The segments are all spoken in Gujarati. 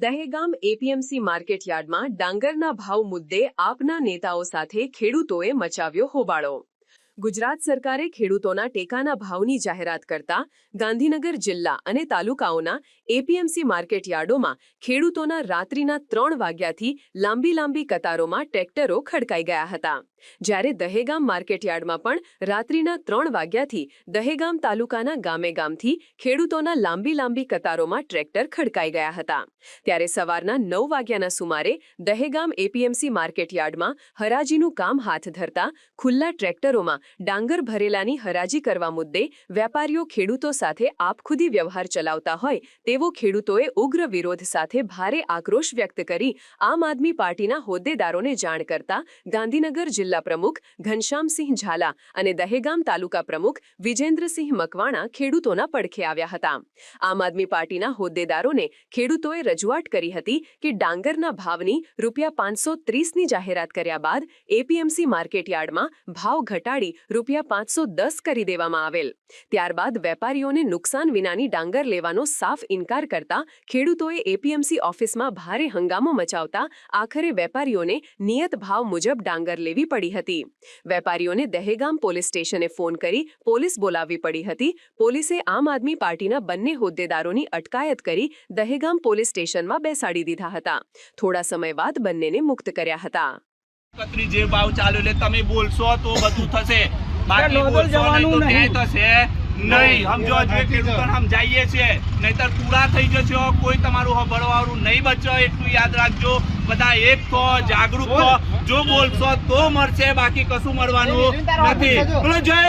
દહેગામ એપીએમસી માર્કેટયાર્ડમાં ડાંગરના ભાવ મુદ્દે આપના નેતાઓ સાથે ખેડૂતોએ મચાવ્યો હોબાળો। ગુજરાત સરકારે ખેડૂતોના ટેકાના ભાવની જાહેરાત કરતા ગાંધીનગર જિલ્લા અને તાલુકાઓના એપીએમસી માર્કેટયાર્ડોમાં ખેડૂતોના રાત્રિના 3 વાગ્યાથી લાંબી કતારોમાં ટ્રેક્ટરો ખડકાઈ ગયા હતા, જ્યારે દહેગામ માર્કેટયાર્ડમાં પણ રાત્રિના 3 વાગ્યાથી દહેગામ તાલુકાના ગામેથી ખેડૂતોના લાંબી કતારોમાં ટ્રેક્ટર ખડકાઈ ગયા હતા। ત્યારે સવારના 9 વાગ્યાના સુમારે દહેગામ એપીએમસી માર્કેટયાર્ડમાં હરાજીનું કામ હાથ ધરતા ખુલ્લા ટ્રેક્ટરોમાં ડાંગર ભરેલાની હરાજી કરવા મુદ્દે વેપારીઓ ખેડૂતો સાથે આપખુદી વ્યવહાર ચલાવતા હોય તેવો ખેડૂતોએ ઉગ્ર વિરોધ સાથે ભારે આક્રોશ વ્યક્ત કરી આમ આદમી પાર્ટીના હોદ્દેદારોને જાણ કરતા ગાંધીનગર જિલ્લા પ્રમુખ ઘનશ્યામસિંહ ઝાલા અને દહેગામ તાલુકા પ્રમુખ વિજેન્દ્રસિંહ મકવાણા ખેડૂતોના પડખે આવ્યા હતા। આમ આદમી પાર્ટીના હોદ્દેદારોને ખેડૂતોએ રજૂઆત કરી હતી કે ડાંગરના ભાવની ₹530ની જાહેરાત કર્યા બાદ એપીએમસી માર્કેટયાર્ડમાં ભાવ ઘટાડી ₹510 કરી દેવામાં આવેલ। ત્યારબાદ વેપારીઓને નુકસાન વિનાની ડાંગર લેવાનો સાફ ઇનકાર કરતા ખેડૂતોએ એપીએમસી ઓફિસમાં ભારે હંગામો મચાવતા આખરે વેપારીઓને નિયત ભાવ મુજબ ડાંગર લેવી પડી હતી। વેપારીઓને દહેગામ પોલીસ સ્ટેશને ફોન કરી પોલીસ બોલાવવી પડી હતી। પોલીસે આમ આદમી પાર્ટીના બંને હોદ્દેદારોની અટકાયત કરી દહેગામ પોલીસ સ્ટેશનમાં બેસાડી દીધા હતા। થોડા સમય બાદ બંનેને મુક્ત કર્યા હતા। જે ભાવ ચાલ્યો એટલે તમે બોલશો તો બધું થશે, બાકી બોલશો નહીં તો ક્યાંય થશે નહીં। સમજો જે ખેડૂતોને સમજાઈએ છીએ, નહીતર પૂરા થઈ જશો, કોઈ તમારું હબળવાળું નહીં બચો। એટલું યાદ રાખજો, બધા એક થો, જાગૃત થો। જો બોલશો તો મળશે, બાકી કશું મળવાનું નથી। બોલો જય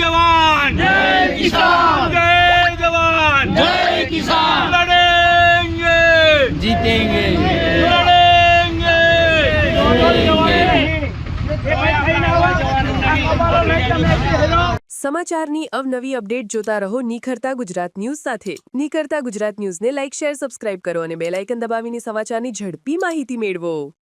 જવાન, જય કિસાન, જય જવાન, જય કિસાન। લડેંગે જીતેંગે, સમાચારની અવનવી અપડેટ જોતા રહો નિખરતા ગુજરાત ન્યૂઝ સાથે। નિખરતા ગુજરાત ન્યૂઝને લાઇક, શેર, સબસ્ક્રાઇબ કરો અને બેલ આઇકન દબાવીને સમાચારની ઝડપી માહિતી મેળવો।